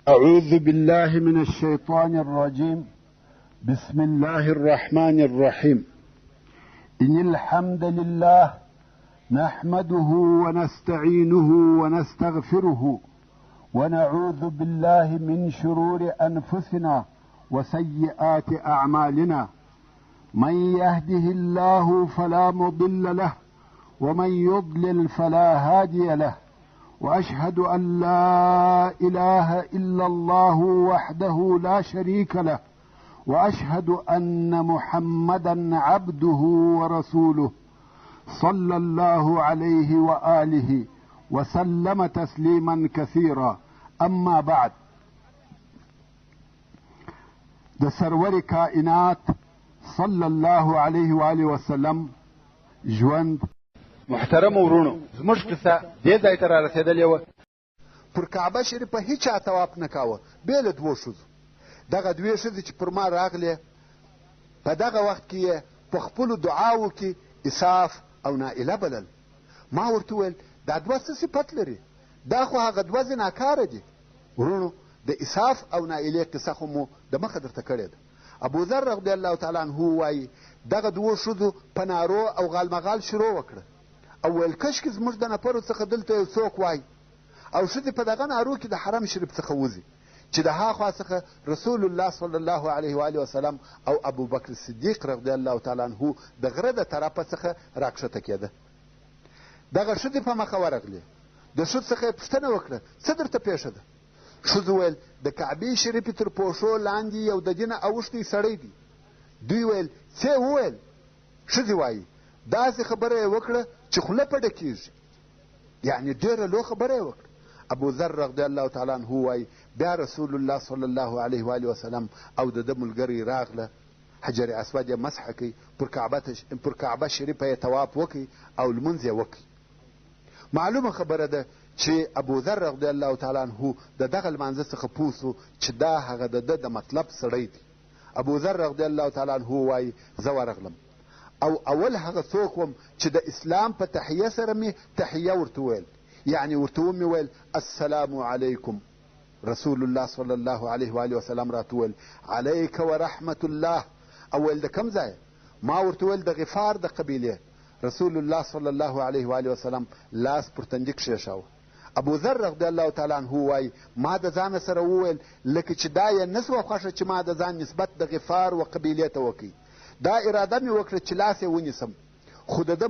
أعوذ بالله من الشيطان الرجيم. بسم الله الرحمن الرحيم. إن الحمد لله نحمده ونستعينه ونستغفره ونعوذ بالله من شرور أنفسنا وسيئات أعمالنا. من يهده الله فلا مضل له ومن يضلل فلا هادي له، وأشهد أن لا إله إلا الله وحده لا شريك له، وأشهد أن محمدا عبده ورسوله صلى الله عليه وآله وسلم تسليما كثيرا. أما بعد، د سرور کائنات صلی الله علیه و آله وسلم ژوند. محترم ورونو، زموږ قصه دې ځای ته را رسېدلې وه. پر کعبه شریفه هیچا طواف نه کاوه بې له دوو ښځو. دغه دوې ښځې چې پر ما راغلې په دغه وخت کې یې په خپلو دعاوو کې اساف او نائله بلل. ما ورته وویل دا دوه څه صفت لري؟ دا خو هغه دوه زناکاره دي. ورونو، د اساف او نائلې قصه خو مو د مخه درته کړې ده. ابوذر رضی الله تعالی عنه وایي دغه دوو ښځو په نارو او غالمغال شروع وکړه او ویل کشکې زموږ د نفرو څخه دلته یو څوک وای او ښځې په دغه نارو کې د حرم شریف څخه وځي چې د هاخوا څخه رسول الله صلی الله علیه و آله وسلم او ابوبکر صدیق رضی الله تعالی عنه د غره د طرفه څخه راکښته کېده. دغه ښځې په مخه ورغلې. د ښځو څخه یې پوښتنه وکړه څه درته پېښه ده؟ ښځو ویل د کعبې شریفې تر پوښو لاندې یو د دینه اوښتی سړی دی. دوی ویل څه وویل؟ ښځې وایي داسې خبره یې وکړه چې خوله په ډکېږي، یعنې ډېره لو خبره یې وکړه. ابوذر رضی الله تعالی عنه وایي بیا رسول الله صلی الله علیه و آله وسلم او د ده ملګری راغله، حجر اسود یې مسحه کوي، پر کعبه شریفه یې طواف وکړي او لمونځ یې وکړي. معلومه خبره ده چې ابوذر رضی الله تعالی عنه د دغه لمانځه څخه پوه سو چې دا هغه د ده د مطلب سړی دی. ابوذر رضی الله تعالی عنه وایي زه ورغلم او اول هغه څوک وم چې د اسلام په تحیه سره مې تحیه ورته ویل، یعنې ورته ومې ویل السلام علیکم. رسول الله صلی الله علیه و آله وسلم راته ویل علیک ورحمة الله. او ویل د کوم ځای؟ ما ورته ویل د غفار د قبیلې. رسول الله صلی الله علیه و آله وسلم لاس پر تندي کښېښاوه. ابوذر رضی الله تعالی عنه وایي ما د ځانه سره وویل لکه چې دا یې نه سوه خوښه چې ما د ځان نسبت د غفار و قبیلې ته وکړي. دا اراده مې وکړه چې لاس یې ونیسم، خو د ده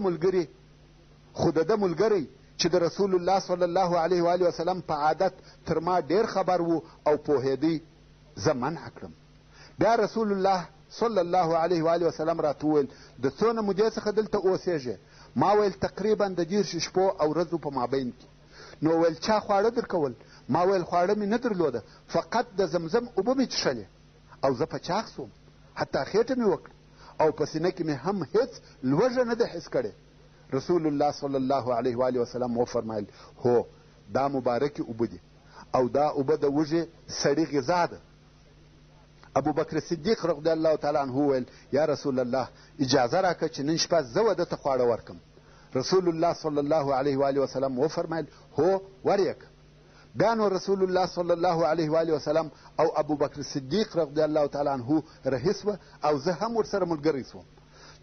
ملګری چې د رسول الله صلی الله علیه و آله وسلم په عادت تر ما ډېر خبر و او پوهېدی، زه منع کړم. بیا رسول الله صلی الله علیه و آله وسلم راته وویل د څونه مودې څخه دلته اوسېږې؟ ما ویل تقریبا د 14 شپو او ورځو په مابین کې. نو ویل چا خواړه درکول؟ ما ویل خواړه مې نه درلوده، فقط د زمزم اوبه مې څښلې او زه په چاغ سوم، حتی خېټه مې وکړه او په سینه کې مې هم هېڅ لوږه نه ده حس کړې. رسول الله صلی الله علیه و آله وسلم وفرمایل هو دا مبارکې اوبه دي او دا اوبه د وږې سړي غذا ده. ابوبکر صدیق رضی الله تعالی عنه ویل یا رسول الله اجازه راکړه چې نن شپه زه وده ته خواړه ورکم. رسول الله صلی الله علیه و آله وسلم وفرمایل هو ورېږه. بیا نو رسول الله صلی الله علیه و آله وسلم او ابوبکر صدیق رضی الله تعالی عنه رهي سوه او زه هم ورسره ملګری سوم،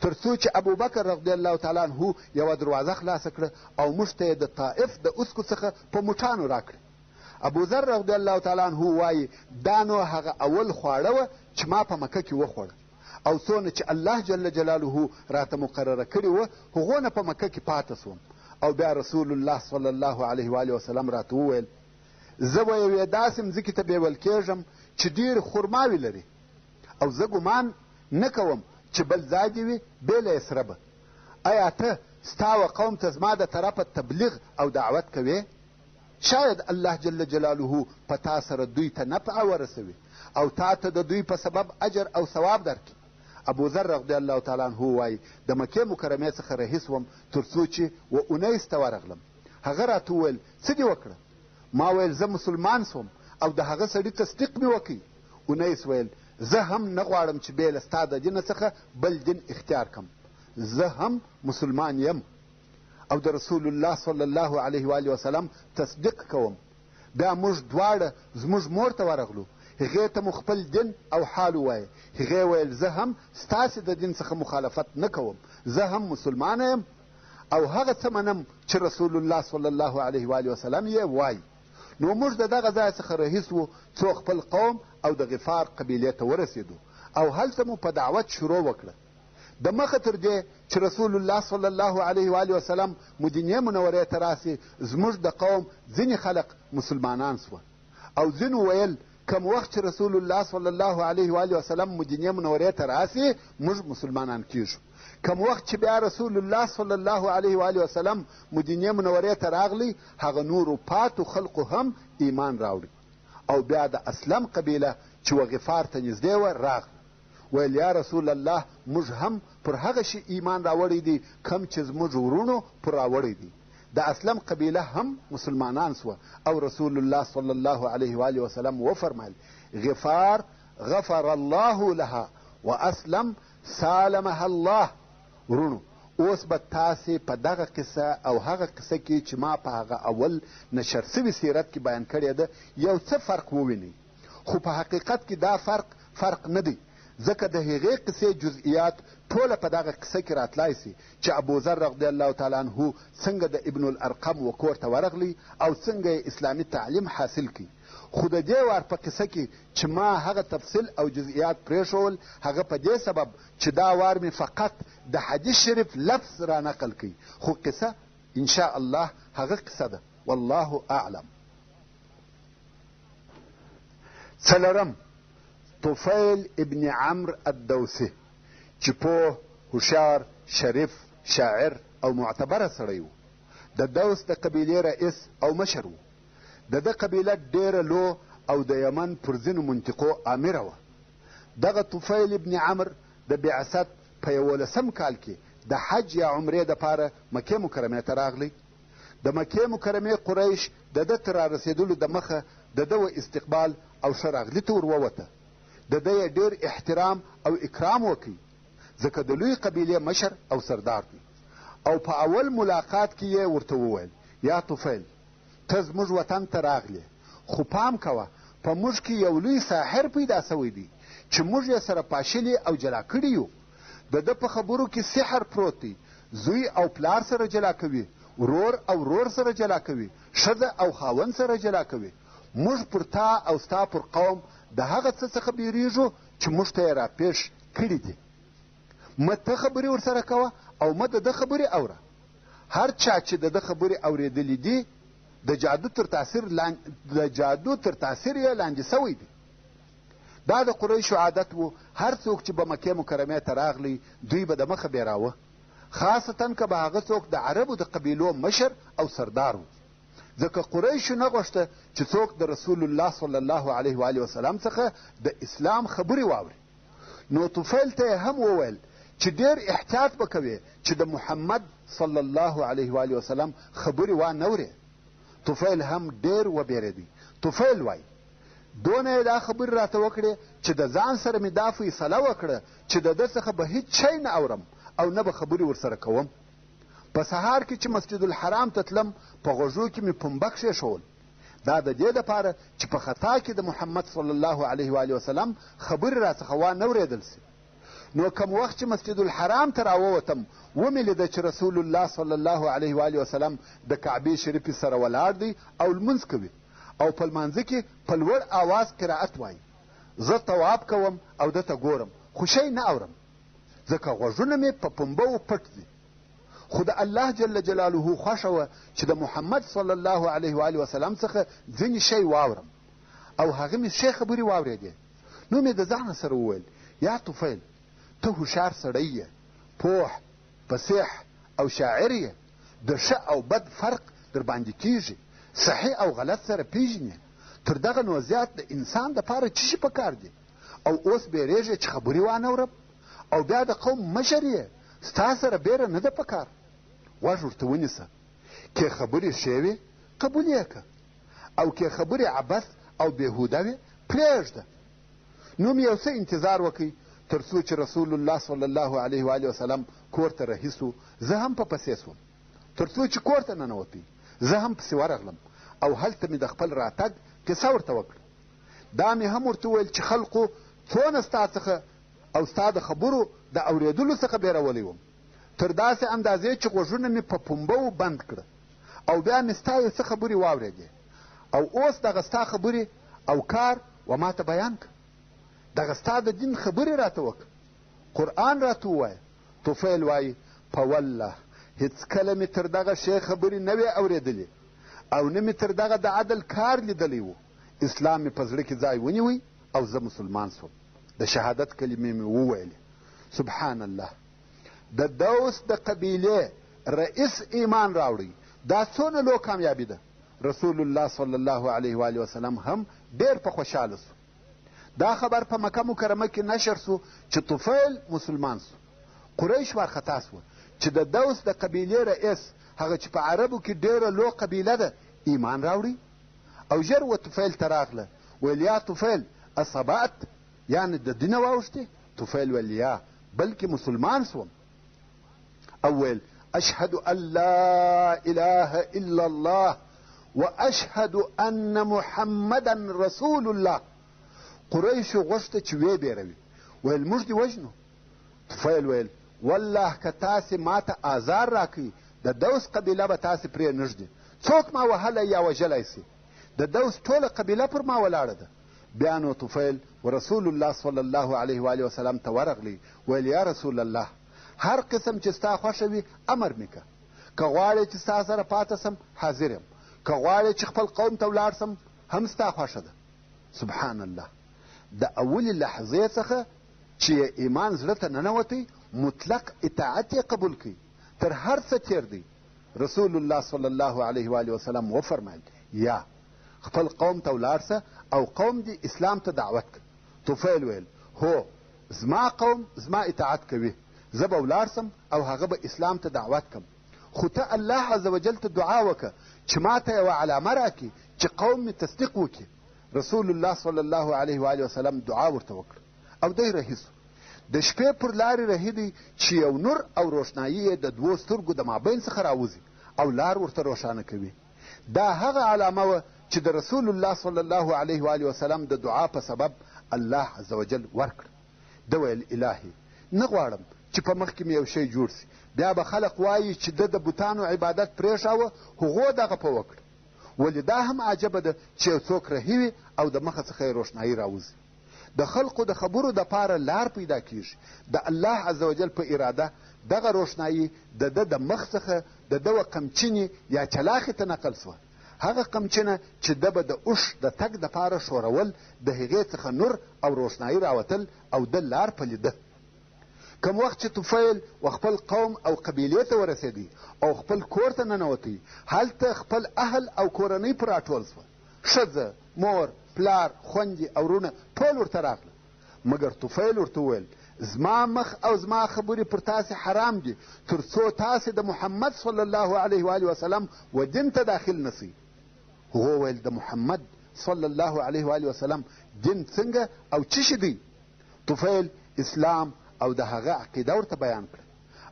تر څو چې ابوبکر رضی الله تعالی عنه یوه دروازه خلاصه کړه او موږ ته یې د طائف د اسکو څخه په موټانو راکړه. ابوذر رضی الله تعالی عنه وایي دا نو هغه اول خواړه وه چې ما په مکه کې وخوړه او څونه چې الله جل جلاله راته مقرره کړې وه هغو نه په مکه کې پاته سوم. او بیا رسول الله صلی الله علیه و آله وسلم راته وویل زه به یوې داسې مځکې ته بیول کېږم چې ډېرې خرماوې لري او زه ګمان نه کوم چې بل ځای دې وي بې له یثربه. آیا ته ستا و قوم ته زما د طرفه تبلیغ او دعوت کوې؟ شاید الله جل جلاله په تا سره دوی ته نفع ورسوي او تا ته د دوی په سبب اجر او ثواب درکړي. ابوذر رضی الله تعالی عنه وایي د مکې مکرمې څخه رهي سوم تر څو چې و اونیس ته ورغلم. هغه راته وویل څه دې وکړه؟ ما ویل زه مسلمان سوم او د هغه سړي تصدیق مې وکړي. اونیس ویل زه هم نه غواړم چې بې له ستا د دینه څخه بل دین اختیار کړم، زه هم مسلمان یم او د رسول الله صلی الله علیه و آله وسلم تصدیق کوم. بیا موږ دواړه زموږ مور ته ورغلو، هغې ته مو خپل دین او حال ووایه. هغې ویل زه هم ستاسې د دین څخه مخالفت نه کوم، زه هم مسلمانه یم او هغه څه منم چې رسول الله صلی الله علیه و وسلم یې وایي. نو موږ د دغه ځای څخه رهیس وو څو خپل قوم او د غفار قبیلې ته ورسېدو او هلته مو په دعوت شروع وکړه. د مخه تر دې چې رسول الله صلی الله علیه و وسلم مدینې منورې ته راسي، زموږ د قوم ځینې خلق مسلمانان سوه او ځینو ویل کم وخت چې رسول الله صلی الله علیه و وسلم مدینې منورې ته راسي موږ مسلمانان کیږو. کم وخت چې بیا رسول الله صلی الله علیه و وسلم مدینې منورې ته راغلی، هغه نورو پاتو خلقو هم ایمان راوړي او بیا د اسلم قبیله چې وغفار ته نږدې وه راغله. ویل یا رسول الله موږ هم پر هغه شي ایمان راوړی دی کم چې زموږ ورونو پر راوړی دی. د اسلم قبیله هم مسلمانان سوه او رسول الله صلی الله علیه و وسلم وفرمایل غفار غفر الله لها واسلم سالمها الله. ورونو اوس به تاسې په دغه قصه او هغه قصه کې چې ما په هغه اول نشر سوي سیرت کې بیان کړې ده یو څه فرق ووینئ، خو په حقیقت کې دا فرق نه دی، ځکه د هغې قصې جزئیات ټوله په دغه قصه کې راتلای سي چې ابوذر رضی الله تعالی عنه څنګه د ابن الارقم و کور ته ورغلی او څنګه یې اسلامي تعلیم حاصل کړي. خو د دې وار په قصه کې چې ما هغه تفصیل او جزئیات پرېښول هغه په دې سبب چې دا وار مې فقط د حدیث شریف لفظ را نقل کړي، خو قصه انشاء الله هغه قصه ده. والله اعلم. څلورم طفیل ابن عمرو الدوسي چې پوه، هوښیار، شریف، شاعر او معتبره سړی و. د دوس د قبیلې رئیس او مشر و. د ده قبیله ډیره لو او د یمن پر ځینو منطقو امره وه. دغه طفیل ابن عمرو د بعثت په 11 کال کې د حج یا عمرې دپاره مکې مکرمې ته راغلی. د مکې مکرمې قریش د ده تر رارسېدلو د مخه د ده و استقبال او ښه راغلي ته ور ووته. د ده یې ډېر احترام او اکرام وکړي ځکه د لوی قبیلې مشر او سردار دی. او په اول ملاقات کې یې ورته وویل یا طفیل ته زموږ وطن ته راغلې، خو پام کوه په موږ کې یو لوی ساحر پیدا سوی دی چې موږ یې سره پاشلي او جلا کړي یو. د ده په خبرو کې سحر پروت دی، زوی او پلار سره جلا کوي، ورور او ورور سره جلا کوي، ښځه او خاوند سره جلا کوي. موږ پر تا او ستا پر قوم د هغه څه څخه بیریږو چې موږ ته یې راپېښ کړي دي. مه ته خبرې ورسره کوه او مه د ده خبرې اوره. هر چا چې د ده خبرې اورېدلې دي د جادو تر تاثیر یې لاندې سوی دی. دا د قریشو عادت و، هر څوک چې به مکې مکرمې ته راغلی دوی به د مخه بیراوه، خاصتا که به هغه څوک د عربو د قبیلو مشر او سردار و، ځکه قریشو نه غوښته چې څوک د رسول الله صلی الله علیه و وسلم څخه د اسلام خبرې واوري. نو طفیل ته یې هم وویل چې ډېر احتیاط به کوې چې د محمد صلی الله علیه و وسلم خبرې وانورې. طفیل هم ډېر وبېرېدی. طفیل وایي دونه یې دا خبرې راته وکړې چې د ځان سره مې دا فیصله وکړه چې د ده څخه به هیڅ شی نه اورم او نه به خبرې ورسره کوم. په سهار کې چې مسجد الحرام ته تلم په غوږو کې مې پنبه کښېښول، دا د دې دپاره چې په خطا کې د محمد صلی الله علیه و وسلم خبرې راڅخه وانه اورېدل سي. نو کم وخت چې مسجد الحرام ته راووتم ومې لیده چې رسول الله صلی الله علیه و وسلم د کعبې شریفې سره ولاړ دی او لمونځ کوي او په لمانځه کې په لوړ آواز قرائت وایي. زه طواف کوم او ده ته ګورم خو شی نه اورم ځکه غوږونه مې په پنبو پټ دي. خو د الله جل جلاله خوښه وه چې د محمد صلی الله علیه و وسلم څخه ځینې شی واورم او هغه مې ښې خبرې واورېدې. نو مې د ځانه سره وویل یا طفیل ته هوښیار سړی یې، پوه، فصیح او شاعر یې، د ښه او بد فرق در باندې کیږي، صحیح او غلط سره پیژنې. تر دغه نو زیات د انسان دپاره څه شي پکار دي؟ او اوس بیریږې چې خبرې وانورم او بیا د قوم مشر یې، ستا سره بیره نه ده پکار. غوږ ورته ونیسه، که خبرې ښې وي قبول یې که، او که خبرې عبث او بېهوده وي پرېږده. نو مې یو څه انتظار وکړئ تر څو چې رسول الله صلی الله علیه و وسلم کور ته رهي سو. زه هم په پسې سوم. تر څو چې کور ته ننوتی زه هم پسې ورغلم او هلته مې د خپل راتګ قصه ورته وکړه. دا مې هم ورته وویل چې خلقو څونه ستا څخه او ستا د خبرو د اورېدلو څخه بیرولی وم، تر داسې اندازې چې غوږونه مې په پنبو بند کړه، او بیا مې ستا یو څه خبرې واورېدې، او اوس دغه ستا خبرې او کار و ما ته بیان کړه. دغه ستا د دین خبرې راته وکړه، قرآن راته ووایه. طفیل وایي په والله هېڅکله مې تر دغه شی خبرې نه وې اورېدلې او نه مې تر دغه د عدل کار لیدلی و. اسلام مې په زړه کې ځای ونیوی او زه مسلمان سوم. د شهادت کلمې مې وویلې. سبحان الله. د دوس د قبیلې رئیس ایمان راوړی، دا څونه لو کامیابي ده. رسول الله صلی الله علیه و وسلم هم ډېر په خوشحاله سو. دا خبر په مکه مکرمه کې نشر سو چې طفیل مسلمان سو. قریش وارخطا سوه چې د دوس د قبیلې رئیس، هغه چې په عربو کې ډېره لو قبیله ده، ایمان راوړي. او ژر و طفیل ته راغله، ویل یا طفیل اصبعت، یعنې د دینه واوښتې؟ طفیل ویل یا، بلکې مسلمان سوم. او ویل اشهد ان لا اله الا الله واشهد ان محمدا رسول الله. قریشو غوښته چې ویې بیروي، ویل موږ دې وژنو. طفیل ویل والله که تاسې ما ته آزار راکوي، د دوس قبیله به تاسې پرې نږدې، څوک ما وهلی یا وژلی سي. د دوس ټوله قبیله پر ما ولاړه ده. بیا نو طفیل و رسول الله صلی الله علیه و وسلم ته ورغلی، ویل یا رسول الله، هر قسم چې ستا خوښه وي امر مې که. که غواړې چې ستا سره پاته سم حاضر یم، که غواړې چې خپل قوم ته ولاړ سم هم ستا خوښه ده. سبحان الله. د اولې لحظې څخه چې ایمان زړه ته ننوتی، مطلق اطاعت یې قبول کړي، تر هر څه تیر دی. رسول الله صلی الله علیه و وسلم وفرمایل یا خپل قوم ته ولاړ سه او قوم دې اسلام ته دعوت کړه. طفیل ویل هو، زما قوم زما اطاعت کوي، زه به ولاړ سم او هغه به اسلام ته دعوت کم. خو ته الله عز وجل ته دعا وکړه چې ما ته یوه علامه راکړي چې قوم مې تصدیق وکړي. رسول الله صلی الله علیه و وسلم دعا ورته وکړه او دی رهي سو. د شپې پر لارې رهي دی چې یو نور او روښنایي یې د دوو سترګو د مابین څخه راوځي او لار ورته روښانه کوي. دا هغه علامه وه چې د رسول الله صلی الله علیه و وسلم د دعا په سبب الله عز وجل ورکړه. ده ویل الهي، نه غواړم چې په مخکې مې یو شی جوړ سي، بیا به خلق وایي چې د بوتانو عبادت پرېښاوه، هغو دغه په وکړه. ولې دا هم عجبه ده چې یو څوک رهي وي او د مخه څخه یې روښنایي راوځي. د خلقو د خبرو دپاره لار پیدا کیږي. د الله عز وجل په اراده دغه روښنایي د ده د مخ څخه د ده و قمچینې یا چلاخې ته نقل سوه. هغه قمچینه چې ده به د اوښ د تګ دپاره ښورول، د هغې څخه نور او روښنایي راوتل او د لار پلیده. کم وخت چې طفیل و خپل قوم او قبیلې ته ورسېدی او خپل کور ته ننوتی، هلته خپل اهل او کورنۍ پر راټول سوه. ښځه، مور، پلار، خویندې او وروڼه ټول ورته راغله. مګر طفیل ورته وویل زما مخ او زما خبرې پر تاسې حرام دي تر څو تاسې د محمد صلی الله علیه و وسلم و دین ته داخل نسئ. هغو ویل د محمد صلی الله علیه و وسلم دین څنګه او څه شي دی؟ طفیل اسلام او د هغه عقیده ورته بیان کړه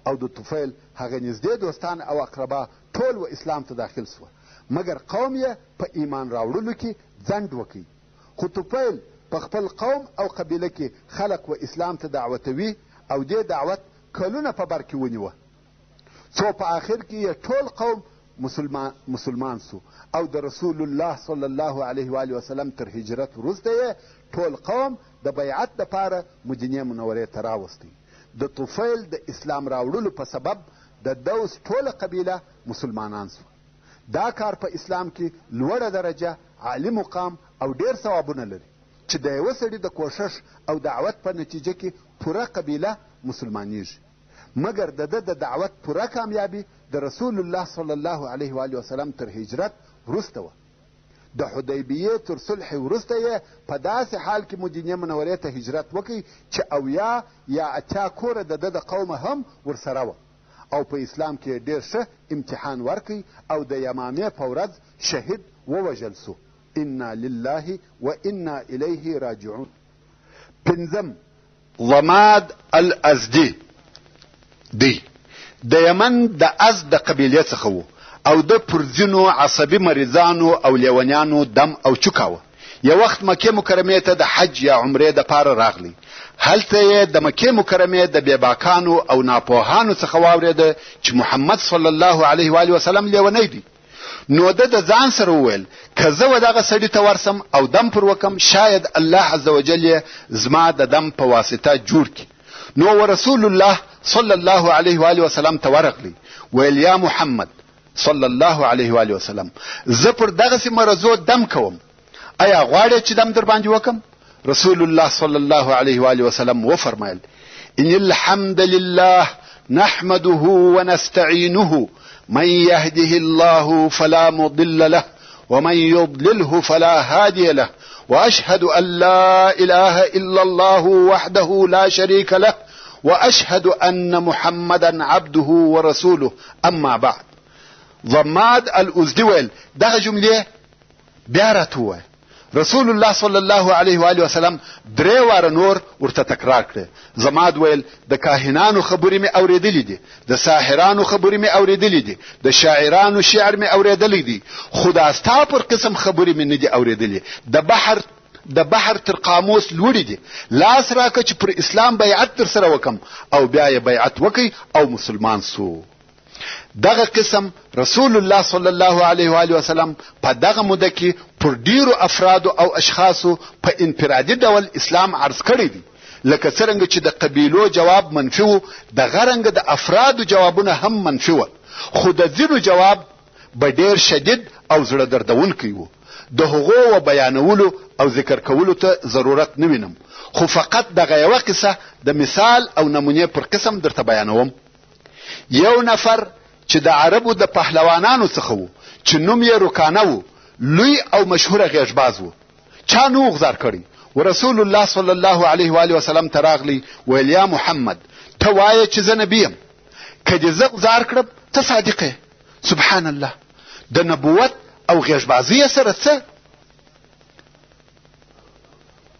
او د طفیل هغه نږدې دوستان او اقربا ټول و اسلام ته داخل سوه، مګر قوم یې په ایمان راوړلو کې ځنډ وکړي. خو طفیل په خپل قوم او قبیله کې خلق و اسلام ته دعوتوي او دې دعوت کلونه په بر کې ونیوه، څو په آخر کې یې ټول قوم مسلمان سو او د رسول الله صلی الله علیه و وسلم تر هجرت وروسته یې ټول قوم د بیعت دپاره مدینې منورې ته راوستی. د طفیل د اسلام راوړلو په سبب د دوس ټوله قبیله مسلمانان سو. دا کار په اسلام کې لوړه درجه، عالی مقام او ډېر ثوابونه لري چې د یوه سړي د کوښښ او دعوت په نتیجه کې پوره قبیله مسلمانیږي. مګر د ده د دعوت پوره کامیابي د رسول الله صلی الله علیه و وسلم تر هجرت وروسته وه. د حدیبیې تر صلح وروسته یې په داسې حال کې مدینې منورې ته هجرت وکړي چې 80 یا 80 کوره د ده د قومه هم ورسره وه او په اسلام کې ډېر ښه امتحان ورکړي او د یمامې په ورځ شهید ووژل سو. انا لله و انا الیه راجعون. پنځم، ضماد الازدي دی د یمن د از د قبیلې څخه و او د پر ځینو عصبي مریضانو او لیونیانو دم او چوکاوه. یو وخت مکې مکرمې ته د حج یا عمرې د پاره راغلی. هلته یې د مکې مکرمې د بیباکانو او ناپوهانو څخه واورېده چې محمد صلی الله علیه و آله وسلم لیونی دی. نو د ځان سره وویل که زه و دغه سړي ته ورسم او دم پر وکم شاید الله عز وجل زما د دم په واسطه جوړ کړي. نو رسول الله صلی الله علیه و آله وسلم ته ورغلی ویل یا محمد صلی الله علیه و آله وسلم زه پر دغه مرزو دم کوم، آیا غواړې چې دم در باندې وکم؟ رسول الله صلی الله علیه و آله وسلم وفرمایل ان الحمد لله نحمده ونستعينه من يهده الله فلا مضل له ومن يضلله فلا هادي له واشهد ان لا اله الا الله وحده لا شريك له واشهد ان محمدا عبده ورسوله اما بعد. ضماد الازدي ویل دغه جمله بیا راته رسول الله صلی الله علیه و آله وسلم درې واره نور ورته تکرار کړ. ضماد ویل د کاهنانو خبرې مې اورېدلې دي، د ساحرانو خبرې مې اورېدلې دي، د شاعرانو شعر مې اورېدلې دي، خو دا ستا پر قسم خبرې مې نه دي اورېدلې. د بحر تر قاموس لوړې دي. لاس راکه چې پر اسلام بیعت تر سره وکم او بیا یې بیعت وکي او مسلمان سو. دغه قسم رسول الله صلی الله علیه و آله وسلم په دغه موده کې پر ډیرو افراد او اشخاصو په انفرادي ډول اسلام عرض کړی دی. لکه څنګه چې د قبیلو جواب منفي و، دغه رنګه د افرادو جوابونه هم منفي و، خو د ځینو جواب به ډیر شدید او زړه دردونکی و. د هغو و بیانولو او ذکر کولو ته ضرورت نه وینم، خو فقط دغه یوه قصه د مثال او نمونې پر قسم درته بیانوم. یو نفر چې د عربو د پهلوانانو څخه وو چې نوم یې رکانه وو، لوی او مشهوره غیږباز وو، چا نو غزار کړی. ورسول الله صلی الله علیه و آله وسلم ته راغلی ویل یا محمد ته وایه چې زه نبی یم، که دې زه غزار کړم ته صادق یې. سبحان الله، د نبوت او غیږبازۍ سره څه؟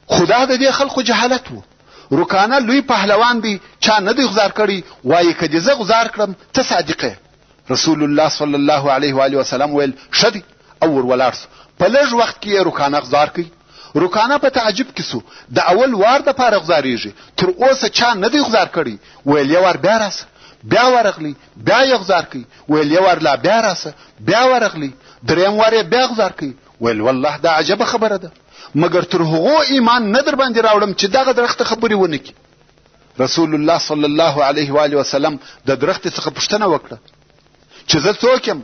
خدا د دې خلقو جهالت وو. رکانه لوی پهلوان دی، چا نه دی غزار کړی، وایي که دې زه غزار کړم ته صادق یې. رسول الله صلی الله علیه و آله وسلم ویل ښه دی او ور ولاړ سو. په لږ وخت کې یې رکانه غزار کړي. رکانه په تعجب کې سو، د اول وار دپاره غزاریږي، تر اوسه چا نه دی غزار کړی. ویل یو وار بیا راسه، بیا ورغلی، بیا یې غزار کړي. ویل یو وار لا بیا راسه، بیا ورغلی، دریم وار یې بیا غزار کړي. ویل والله دا عجبه خبره ده، مګر تر هغو ایمان نه در باندې راوړم چې دغه درخت خبرې ونه کړي. رسول الله صلی الله علیه و آله وسلم د درخت څخه پوښتنه وکړه چې زه څوک یم؟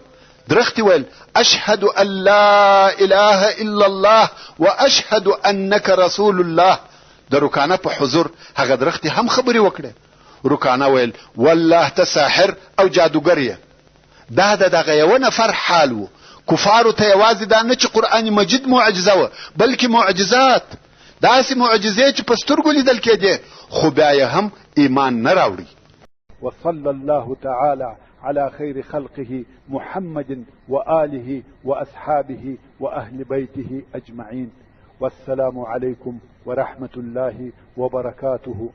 درخت ویل اشهد ان لا اله الا الله واشهد انك رسول الله. د رکانه په حضور هغه درخت هم خبرې وکړه. رکانه ویل والله ته ساحر او جادوګر یې. دا دغه یو نفر حال وو. کفارو ته یوازې دا نه چې قرآن مجید معجزه وه، بلکې معجزات، داسې معجزې چې په سترګو لیدل کېدې، خو بیا یې هم ایمان نه راوړي. وصلى الله تعالى على خير خلقه محمد وآله وأصحابه وأهل بيته أجمعين. والسلام عليكم ورحمة الله وبركاته.